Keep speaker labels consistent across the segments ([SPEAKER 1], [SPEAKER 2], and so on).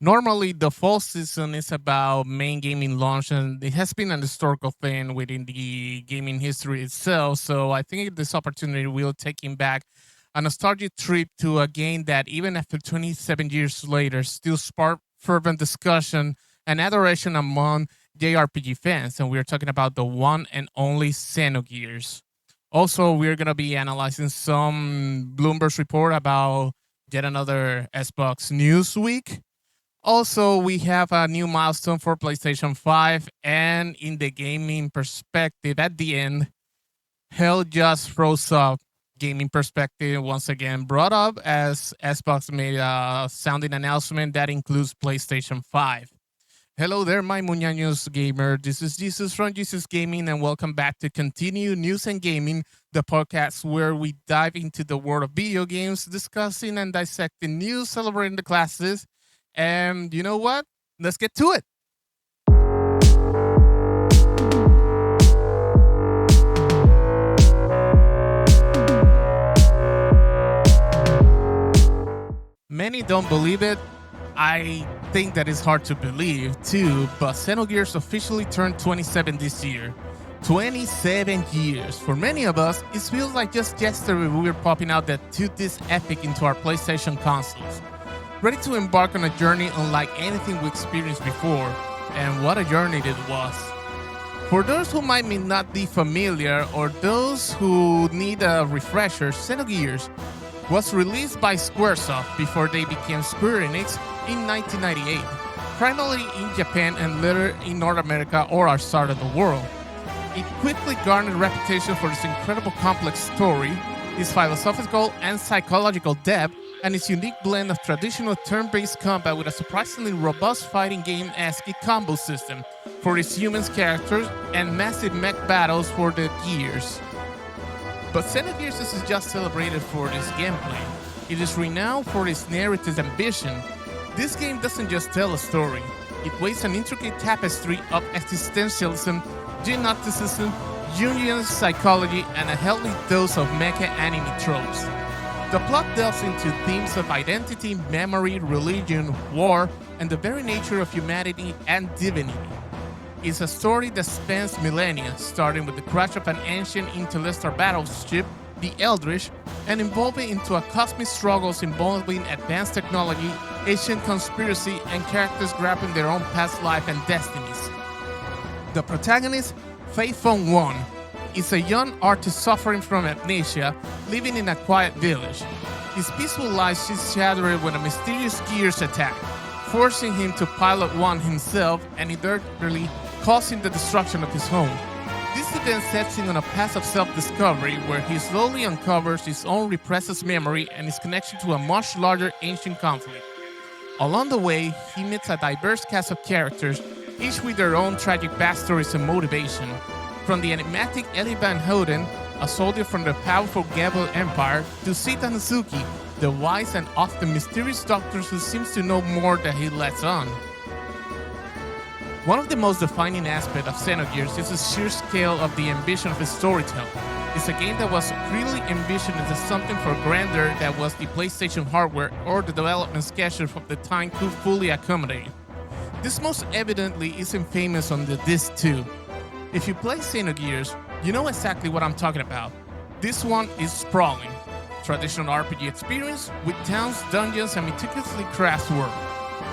[SPEAKER 1] Normally, the fall season is about main gaming launch, and it has been an historical thing within the gaming history itself. So I think this opportunity will take him back a nostalgic trip to a game that, even after 27 years later, still spark fervent discussion and adoration among JRPG fans. And we're talking about the one and only Xenogears. Also, we're going to be analyzing some Bloomberg's report about yet another Xbox News Week. Also, we have a new milestone for PlayStation 5, and in the gaming perspective, at the end, hell just froze up. Gaming perspective once again brought up as Xbox made a sounding announcement that includes PlayStation 5. Hello there, my Muñaños gamer. This is Jesus from Jesus Gaming, and welcome back to Continue News and Gaming, the podcast where we dive into the world of video games, discussing and dissecting news, celebrating the classes. And you know what? Let's get to it. Many don't believe it. I think that is hard to believe too, but Xenogears officially turned 27 this year. 27 years. For many of us, it feels like just yesterday we were popping out that 2-disc epic into our PlayStation consoles. Ready to embark on a journey unlike anything we experienced before, and what a journey it was. For those who might not be familiar or those who need a refresher, Xenogears was released by Squaresoft before they became Square Enix in 1998, primarily in Japan and later in North America or our side of the world. It quickly garnered a reputation for its incredible complex story, its philosophical and psychological depth, and its unique blend of traditional turn-based combat with a surprisingly robust fighting game-esque combo system for its humans characters and massive mech battles for the gears. But Xenogears isn't just celebrated for its gameplay, it is renowned for its narrative ambition. This game doesn't just tell a story, it weaves an intricate tapestry of existentialism, gnosticism, Jungian psychology, and a healthy dose of mecha anime tropes. The plot delves into themes of identity, memory, religion, war, and the very nature of humanity and divinity. It's a story that spans millennia, starting with the crash of an ancient interstellar battleship, the Eldritch, and evolving into a cosmic struggles involving advanced technology, ancient conspiracy, and characters grappling their own past life and destinies. The protagonist, Fei Feng Wan, is a young artist suffering from amnesia, living in a quiet village. His peaceful life is shattered when a mysterious gears attack, forcing him to pilot one himself and inadvertently causing the destruction of his home. This event sets him on a path of self-discovery where he slowly uncovers his own repressed memory and his connection to a much larger ancient conflict. Along the way, he meets a diverse cast of characters, each with their own tragic backstories and motivation. From the enigmatic Eli Van Houten, a soldier from the powerful Gabel Empire, to Sita Hazuki, the wise and often mysterious doctor who seems to know more than he lets on. One of the most defining aspects of Xenogears is the sheer scale of the ambition of its storytelling. It's a game that was clearly envisioned as something for grandeur that was the PlayStation hardware or the development schedule of the time could fully accommodate. This most evidently isn't famous on the disc 2. If you play Xenogears, you know exactly what I'm talking about. This one is sprawling. Traditional RPG experience with towns, dungeons, and meticulously crafted world.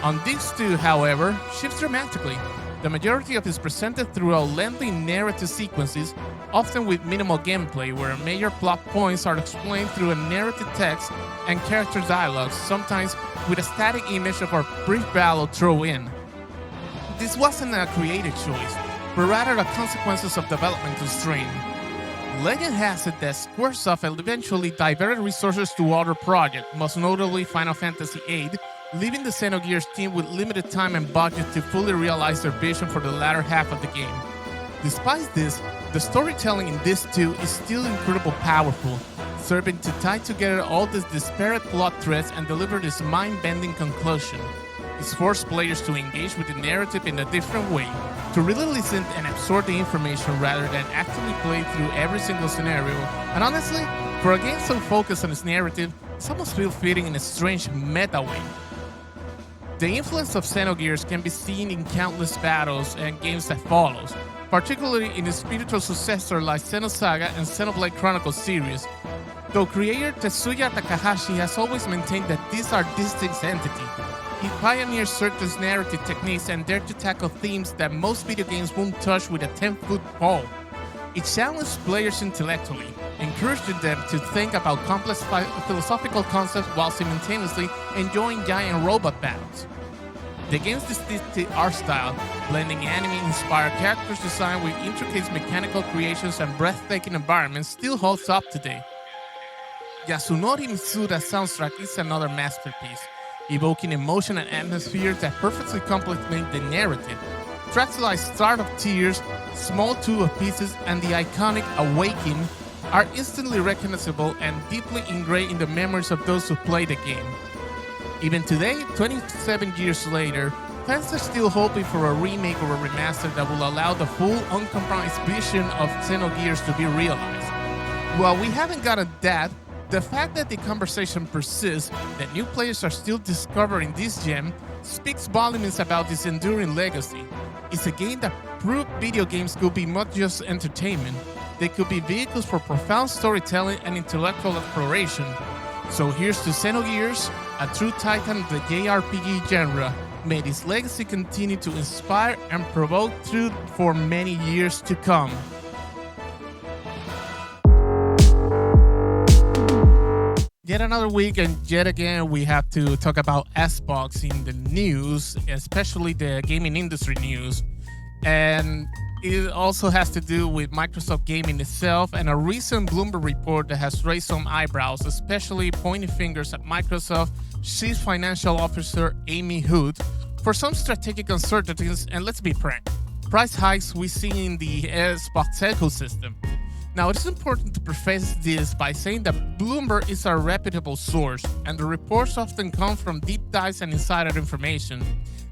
[SPEAKER 1] On disc 2, however, shifts dramatically. The majority of it is presented through lengthy narrative sequences, often with minimal gameplay, where major plot points are explained through a narrative text and character dialogues, sometimes with a static image of a brief battle thrown in. This wasn't a creative choice, but rather the consequences of development constraint. Legend has it that Squaresoft eventually diverted resources to other projects, most notably Final Fantasy VIII, leaving the Xenogears team with limited time and budget to fully realize their vision for the latter half of the game. Despite this, the storytelling in this 2 is still incredibly powerful, serving to tie together all these disparate plot threads and deliver this mind-bending conclusion. It forces players to engage with the narrative in a different way, to really listen and absorb the information rather than actively play through every single scenario. And honestly, for a game so focused on its narrative, it almost feels fitting in a strange meta way. The influence of Xenogears can be seen in countless battles and games that follows, particularly in its spiritual successor like Xenosaga and Xenoblade Chronicles series, though creator Tetsuya Takahashi has always maintained that these are distinct entities. He pioneered certain narrative techniques and dared to tackle themes that most video games won't touch with a 10-foot pole. It challenged players intellectually, encouraging them to think about complex philosophical concepts while simultaneously enjoying giant robot battles. The game's distinctive art style, blending anime-inspired characters design with intricate mechanical creations and breathtaking environments, still holds up today. Yasunori Mitsuda's soundtrack is another masterpiece, evoking emotion and atmosphere that perfectly complement the narrative. Tracks like Start of Tears, Small Two of Pieces, and the iconic Awaken are instantly recognizable and deeply ingrained in the memories of those who play the game. Even today, 27 years later, fans are still hoping for a remake or a remaster that will allow the full, uncompromised vision of Xenogears to be realized. While we haven't gotten that, the fact that the conversation persists, that new players are still discovering this gem, speaks volumes about this enduring legacy. It's a game that proved video games could be not just entertainment, they could be vehicles for profound storytelling and intellectual exploration. So here's to Xenogears, a true titan of the JRPG genre. May this legacy continue to inspire and provoke truth for many years to come. Yet another week, and yet again we have to talk about Xbox in the news, especially the gaming industry news. And it also has to do with Microsoft Gaming itself and a recent Bloomberg report that has raised some eyebrows, especially pointing fingers at Microsoft Chief Financial Officer Amy Hood for some strategic uncertainties, and let's be frank, price hikes we see in the Xbox ecosystem. Now, it is important to preface this by saying that Bloomberg is a reputable source, and the reports often come from deep dives and insider information.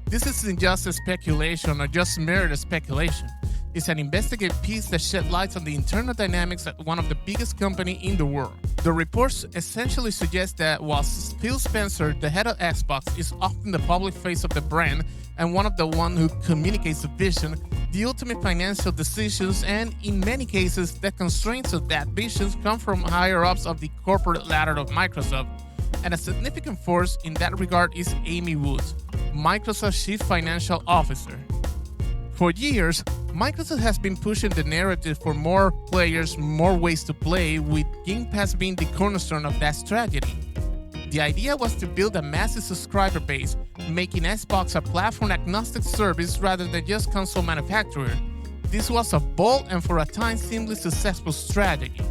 [SPEAKER 1] This isn't just a speculation or just mere speculation. It's an investigative piece that shed light on the internal dynamics at one of the biggest companies in the world. The reports essentially suggest that while Phil Spencer, the head of Xbox, is often the public face of the brand and one of the ones who communicates the vision, the ultimate financial decisions, and in many cases, the constraints of that vision come from higher-ups of the corporate ladder of Microsoft. And a significant force in that regard is Amy Woods, Microsoft's Chief Financial Officer. For years, Microsoft has been pushing the narrative for more players, more ways to play, with Game Pass being the cornerstone of that strategy. The idea was to build a massive subscriber base, making Xbox a platform-agnostic service rather than just console manufacturer. This was a bold and for a time seemingly successful strategy.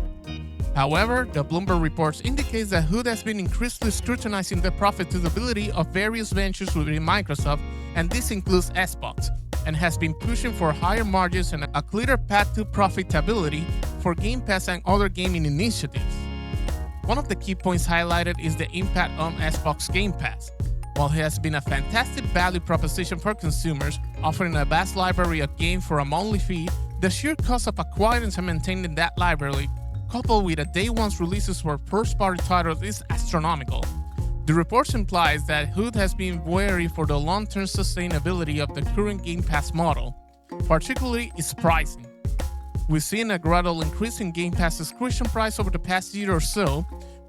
[SPEAKER 1] However, the Bloomberg reports indicate that Hood has been increasingly scrutinizing the profitability of various ventures within Microsoft, and this includes Xbox, and has been pushing for higher margins and a clearer path to profitability for Game Pass and other gaming initiatives. One of the key points highlighted is the impact on Xbox Game Pass. While it has been a fantastic value proposition for consumers, offering a vast library of games for a monthly fee, the sheer cost of acquiring and maintaining that library, coupled with a day one's releases for first-party titles, is astronomical. The report implies that Hood has been wary for the long-term sustainability of the current Game Pass model, particularly its pricing. We've seen a gradual increase in Game Pass subscription price over the past year or so,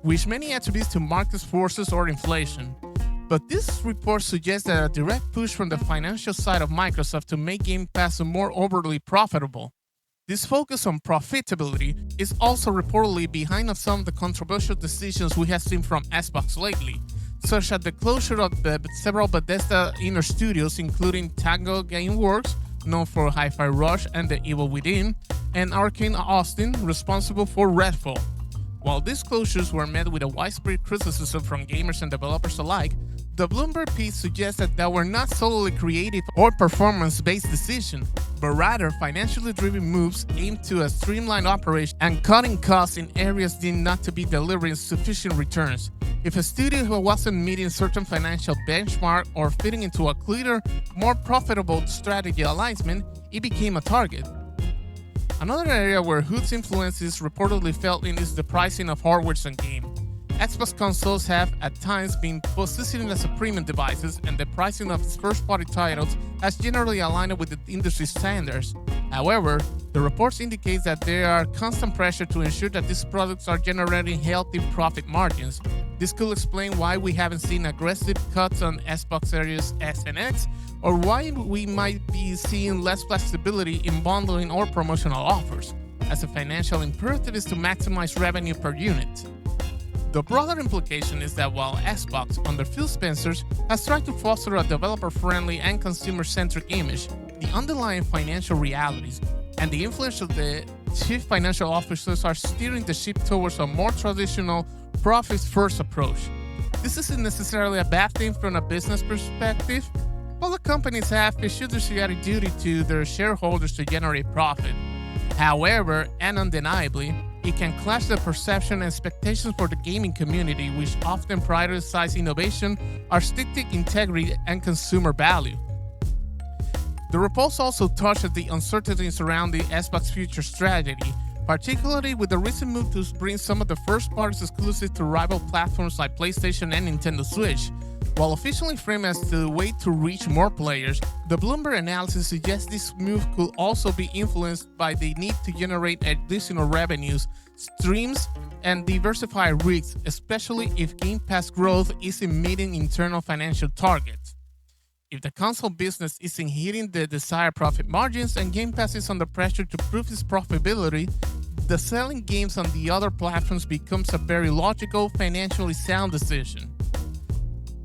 [SPEAKER 1] which many attribute to market forces or inflation. But this report suggests that a direct push from the financial side of Microsoft to make Game Pass more overly profitable. This focus on profitability is also reportedly behind some of the controversial decisions we have seen from Xbox lately, such as the closure of several Bethesda inner studios, including Tango Gameworks, known for Hi-Fi Rush and The Evil Within, and Arcane Austin, responsible for Redfall. While these closures were met with a widespread criticism from gamers and developers alike, the Bloomberg piece suggests that they were not solely creative or performance-based decisions, but rather financially driven moves aimed to a streamlined operation and cutting costs in areas deemed not to be delivering sufficient returns. If a studio wasn't meeting certain financial benchmark or fitting into a clearer, more profitable strategy alignment, it became a target. Another area where Hood's influence is reportedly felt in is the pricing of hardware and games. Xbox consoles have at times been positioned as premium devices, and the pricing of its first-party titles has generally aligned with the industry standards. However, the reports indicate that there are constant pressure to ensure that these products are generating healthy profit margins. This could explain why we haven't seen aggressive cuts on Xbox Series S and X, or why we might be seeing less flexibility in bundling or promotional offers, as the financial imperative is to maximize revenue per unit. The broader implication is that while Xbox, under Phil Spencer, has tried to foster a developer-friendly and consumer-centric image, the underlying financial realities and the influence of the chief financial officers are steering the ship towards a more traditional profit-first approach. This isn't necessarily a bad thing from a business perspective. Public companies have a fiduciary duty to their shareholders to generate profit. However, and undeniably, it can clash the perception and expectations for the gaming community, which often prioritize innovation, artistic integrity, and consumer value. The reports also touched on the uncertainty surrounding Xbox's future strategy, particularly with the recent move to bring some of the first-party exclusives to rival platforms like PlayStation and Nintendo Switch. While officially framed as the way to reach more players, the Bloomberg analysis suggests this move could also be influenced by the need to generate additional revenues, streams, and diversify risks, especially if Game Pass growth isn't meeting internal financial targets. If the console business isn't hitting the desired profit margins and Game Pass is under pressure to prove its profitability, the selling games on the other platforms becomes a very logical, financially sound decision.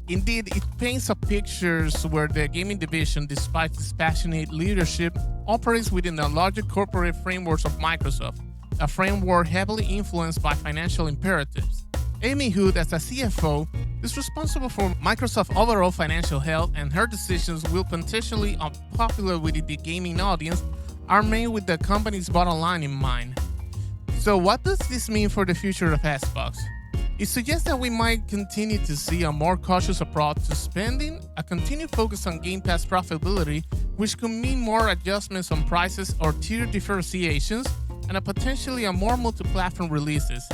[SPEAKER 1] Indeed, it paints a picture where the gaming division, despite its passionate leadership, operates within the larger corporate frameworks of Microsoft, a framework heavily influenced by financial imperatives. Amy Hood, as a CFO, is responsible for Microsoft's overall financial health, and her decisions, will potentially unpopular with the gaming audience, are made with the company's bottom line in mind. So what does this mean for the future of Xbox? It suggests that we might continue to see a more cautious approach to spending, a continued focus on Game Pass profitability, which could mean more adjustments on prices or tier differentiations, and potentially a more multi-platform releases.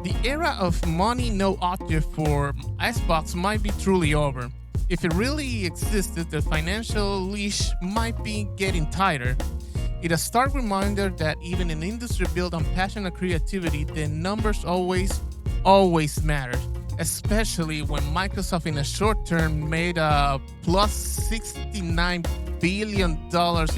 [SPEAKER 1] The era of money no object for Xbox might be truly over. If it really existed, the financial leash might be getting tighter. It's a stark reminder that even in an industry built on passion and creativity, the numbers always matter, especially when Microsoft in a short term made a plus $69 billion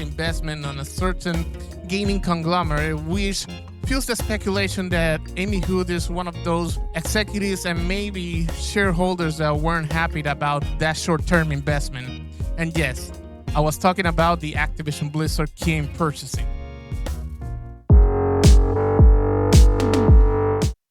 [SPEAKER 1] investment on a certain gaming conglomerate, which fuels the speculation that Amy Hood is one of those executives and maybe shareholders that weren't happy about that short-term investment. And yes, I was talking about the Activision Blizzard King purchasing.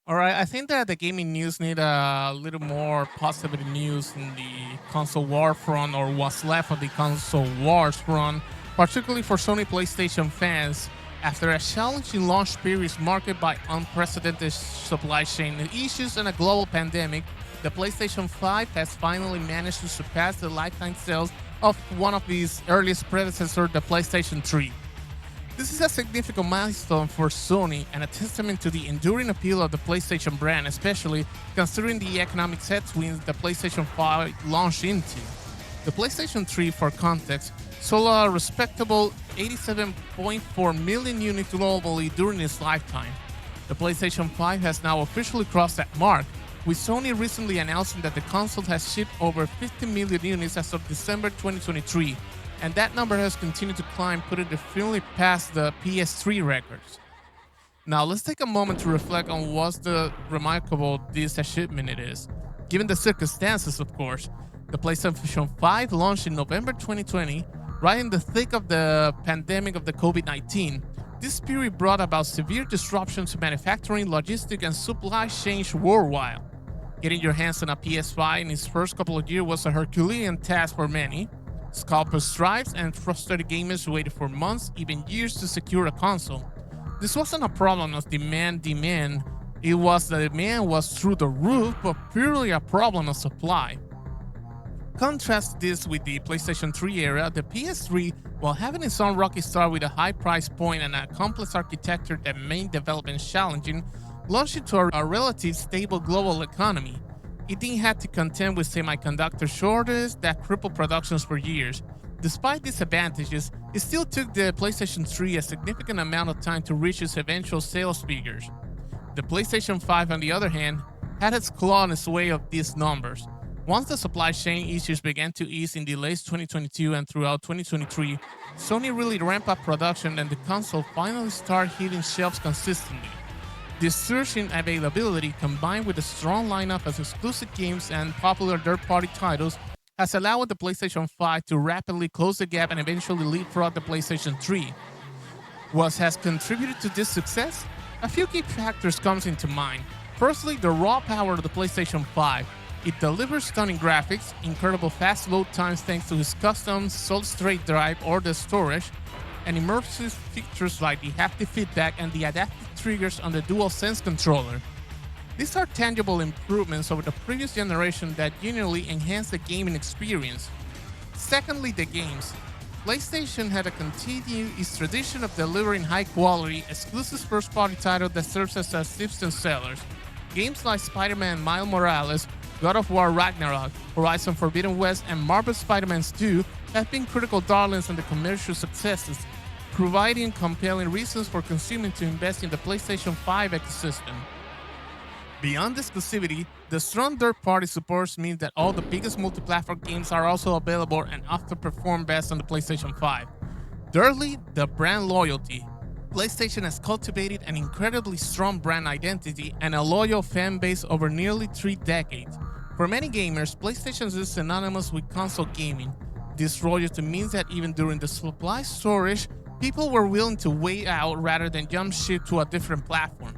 [SPEAKER 1] Alright, I think that the gaming news need a little more positive news in the console war front, or what's left of the console wars front, particularly for Sony PlayStation fans. After a challenging launch period marked by unprecedented supply chain issues and a global pandemic, the PlayStation 5 has finally managed to surpass the lifetime sales of one of its earliest predecessors, the PlayStation 3. This is a significant milestone for Sony and a testament to the enduring appeal of the PlayStation brand, especially considering the economic headwinds the PlayStation 5 launched into. The PlayStation 3, for context, sold a respectable 87.4 million units globally during its lifetime. The PlayStation 5 has now officially crossed that mark, with Sony recently announcing that the console has shipped over 50 million units as of December 2023, and that number has continued to climb, putting it firmly past the PS3 records. Now, let's take a moment to reflect on what's the remarkable this achievement it is. Given the circumstances, of course, the PlayStation 5 launched in November 2020, right in the thick of the pandemic of the COVID-19. This period brought about severe disruptions to manufacturing, logistics, and supply chains worldwide. Getting your hands on a PS5 in its first couple of years was a Herculean task for many. Scalper strikes and frustrated gamers waited for months, even years, to secure a console. This wasn't a problem of demand. It was the demand was through the roof, but purely a problem of supply. Contrast this with the PlayStation 3 era. The PS3, while having its own rocky start with a high price point and a complex architecture that made development challenging, launched into a relatively stable global economy. It didn't have to contend with semiconductor shortages that crippled productions for years. Despite these advantages, it still took the PlayStation 3 a significant amount of time to reach its eventual sales figures. The PlayStation 5, on the other hand, had its claw in its way of these numbers. Once the supply chain issues began to ease in the late 2022 and throughout 2023, Sony really ramped up production and the console finally started hitting shelves consistently. This surge in availability, combined with a strong lineup of exclusive games and popular third-party titles, has allowed the PlayStation 5 to rapidly close the gap and eventually leapfrog the PlayStation 3. What has contributed to this success? A few key factors comes into mind. Firstly, the raw power of the PlayStation 5. It delivers stunning graphics, incredible fast load times thanks to its custom solid-state drive or the storage, and immersive features like the haptic feedback and the adaptive triggers on the DualSense controller. These are tangible improvements over the previous generation that genuinely enhance the gaming experience. Secondly, the games. PlayStation had to continue its tradition of delivering high-quality, exclusive first-party titles that serves as consistent sellers. Games like Spider-Man Miles Morales, God of War Ragnarok, Horizon Forbidden West, and Marvel Spider-Man 2 have been critical darlings and the commercial successes, providing compelling reasons for consumers to invest in the PlayStation 5 ecosystem. Beyond exclusivity, the strong third-party support means that all the biggest multi-platform games are also available and often perform best on the PlayStation 5. Thirdly, the brand loyalty. PlayStation has cultivated an incredibly strong brand identity and a loyal fan base over nearly 3 decades. For many gamers, PlayStation is synonymous with console gaming. This loyalty means that even during the supply shortage, people were willing to wait out rather than jump ship to a different platform.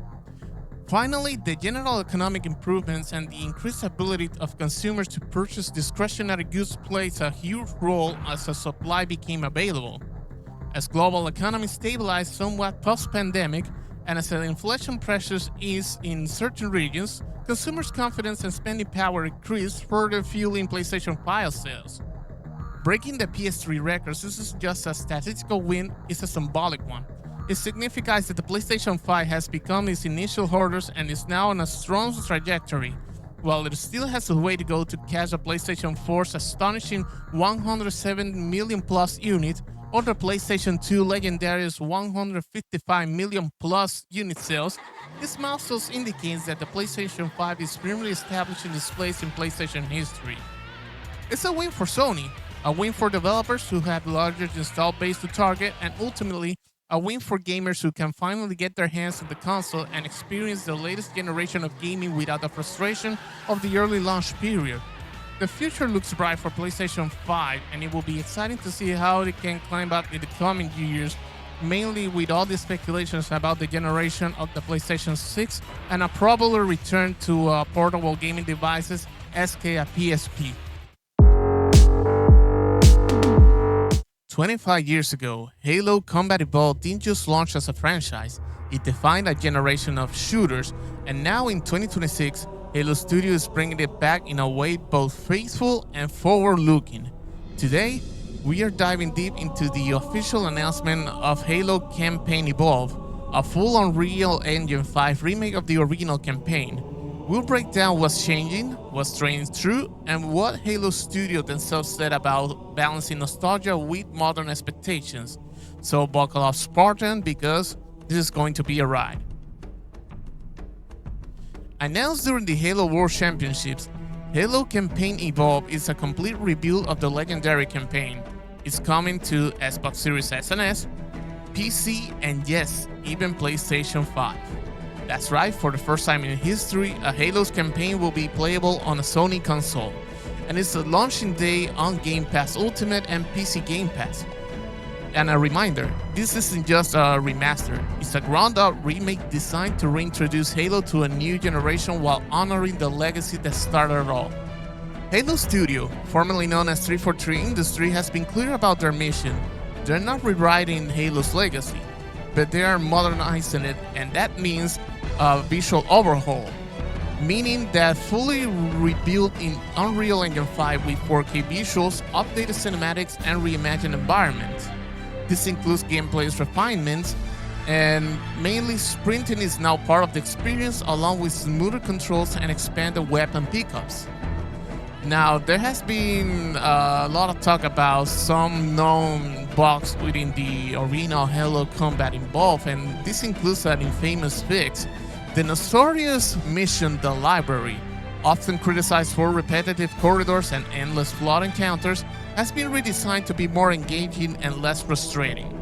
[SPEAKER 1] Finally, the general economic improvements and the increased ability of consumers to purchase discretionary goods plays a huge role as the supply became available. As global economy stabilized somewhat post-pandemic, and as the inflation pressures eased in certain regions, consumers' confidence and spending power increased, further fueling PlayStation 5 sales. Breaking the PS3 records isn't just a statistical win, it's a symbolic one. It signifies that the PlayStation 5 has become its initial hurdles and is now on a strong trajectory, while it still has a way to go to catch the PlayStation 4's astonishing 107 million plus units or the PlayStation 2 legendary's 155 million plus unit sales. This milestone indicates that the PlayStation 5 is firmly establishing its place in PlayStation history. It's a win for Sony, a win for developers who have the largest install base to target, and ultimately, a win for gamers who can finally get their hands on the console and experience the latest generation of gaming without the frustration of the early launch period. The future looks bright for PlayStation 5, and it will be exciting to see how it can climb up in the coming years, mainly with all the speculations about the generation of the PlayStation 6 and a probable return to portable gaming devices, SK a PSP. 25 years ago, Halo Combat Evolved didn't just launch as a franchise, it defined a generation of shooters, and now in 2026, Halo Studio is bringing it back in a way both faithful and forward-looking. Today, we are diving deep into the official announcement of Halo Campaign Evolved, a full Unreal Engine 5 remake of the original campaign. We'll break down what's changing, what's staying true, and what Halo Studio themselves said about balancing nostalgia with modern expectations. So buckle up, Spartan, because this is going to be a ride. Announced during the Halo World Championships, Halo Campaign Evolved is a complete rebuild of the legendary campaign. It's coming to Xbox Series S and S, PC, and yes, even PlayStation 5. That's right, for the first time in history, a Halo's campaign will be playable on a Sony console, and it's the launching day on Game Pass Ultimate and PC Game Pass. And a reminder, this isn't just a remaster, it's a ground-up remake designed to reintroduce Halo to a new generation while honoring the legacy that started it all. Halo Studio, formerly known as 343 Industry, has been clear about their mission. They're not rewriting Halo's legacy, but they are modernizing it, and that means a visual overhaul, meaning that fully rebuilt in Unreal Engine 5 with 4K visuals, updated cinematics, and reimagined environments. This includes gameplay refinements And mainly sprinting is now part of the experience along with smoother controls and expanded weapon pickups. Now, there has been a lot of talk about some known bugs within the original Halo combat involved, and this includes an infamous fix. The notorious mission, The Library, often criticized for repetitive corridors and endless flawed encounters, has been redesigned to be more engaging and less frustrating.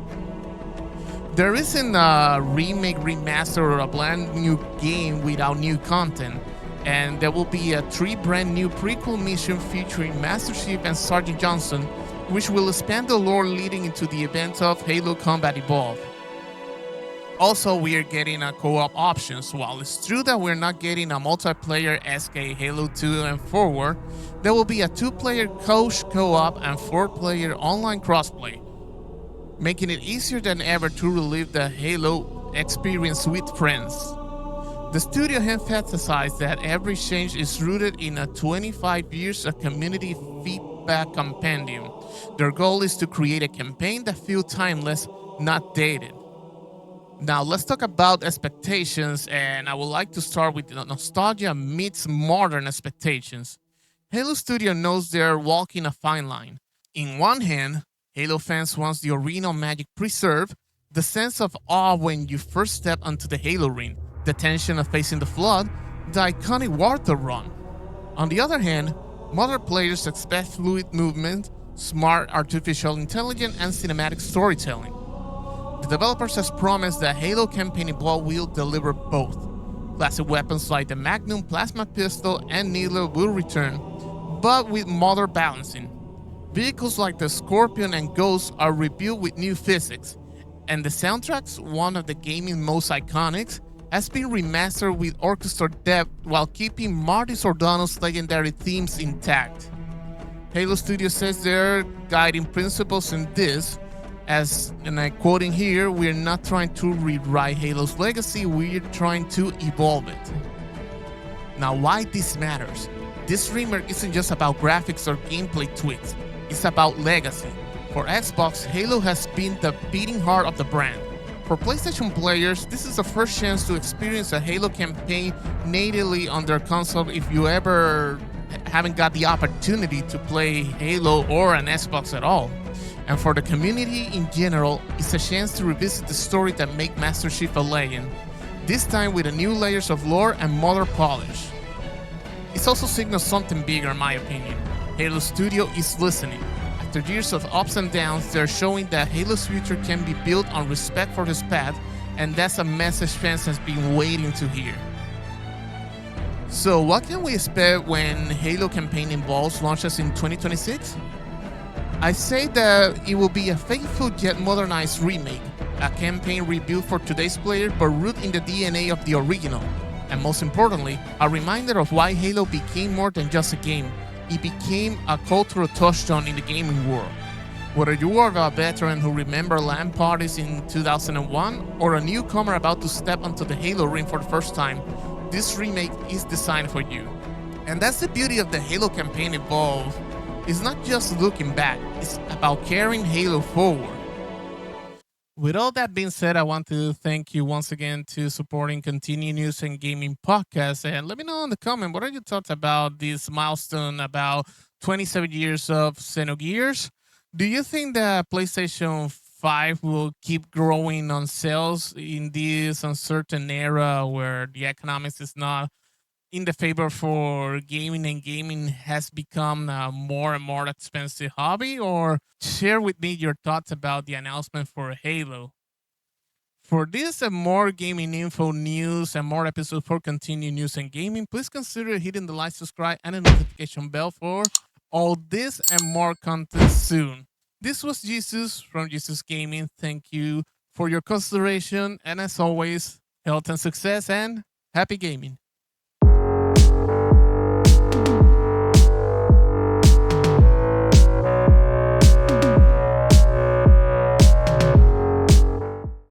[SPEAKER 1] There isn't a remake, remaster, or a brand new game without new content, and there will be a 3 brand new prequel mission featuring Master Chief and Sergeant Johnson, which will expand the lore leading into the events of Halo Combat Evolved. Also, we are getting a co-op options. While it's true that we're not getting a multiplayer SK Halo 2 and forward, there will be a 2-player couch co-op and 4-player online crossplay, making it easier than ever to relive the Halo experience with friends. The studio emphasized that every change is rooted in a 25 years of community feedback compendium. Their goal is to create a campaign that feels timeless, not dated. Now let's talk about expectations, and I would like to start with the nostalgia meets modern expectations. Halo Studio knows they're walking a fine line. In one hand, Halo fans want the original magic preserved, the sense of awe when you first step onto the Halo ring, the tension of facing the Flood, the iconic Warthog run. On the other hand, modern players expect fluid movement, smart artificial intelligence, and cinematic storytelling. The developers has promised that Halo Campaign Evolved will deliver both. Classic weapons like the Magnum Plasma Pistol and Needler will return, but with modern balancing. Vehicles like the Scorpion and Ghost are rebuilt with new physics, and the soundtracks, one of the gaming's most iconic, has been remastered with orchestral depth while keeping Marty Sordano's legendary themes intact. Halo Studio says their guiding principles in this, as, and I'm quoting here, we're not trying to rewrite Halo's legacy, we're trying to evolve it. Now, why this matters? This remake isn't just about graphics or gameplay tweaks, it's about legacy. For Xbox, Halo has been the beating heart of the brand. For PlayStation players, this is the first chance to experience a Halo campaign natively on their console if you ever haven't got the opportunity to play Halo or an Xbox at all. And for the community in general, it's a chance to revisit the story that made Master Chief a legend, this time with a new layers of lore and modern polish. It also signals something bigger in my opinion. Halo Studio is listening. After years of ups and downs, they're showing that Halo's future can be built on respect for his path, and that's a message fans have been waiting to hear. So what can we expect when Halo Campaign Evolved launches in 2026? I say that it will be a faithful yet modernized remake, a campaign rebuilt for today's player but rooted in the DNA of the original, and most importantly, a reminder of why Halo became more than just a game. It became a cultural touchstone in the gaming world. Whether you are a veteran who remembers LAN parties in 2001 or a newcomer about to step onto the Halo ring for the first time, this remake is designed for you. And that's the beauty of the Halo Campaign Evolved. It's not just looking back, it's about carrying Halo forward. With all that being said, I want to thank you once again to supporting Continue News and Gaming Podcast. And let me know in the comment, what are your thoughts about this milestone, about 27 years of Xenogears? Do you think that PlayStation 5 will keep growing on sales in this uncertain era where the economics is not in the favor for gaming and gaming has become a more and more expensive hobby? Or share with me your thoughts about the announcement for Halo. For this and more gaming info, news, and more episodes for Continue News and Gaming, please consider hitting the like, subscribe, and the notification bell for all this and more content soon. This was GeeZus from GeeZus Gaming. Thank you for your consideration, and as always, health and success and happy gaming.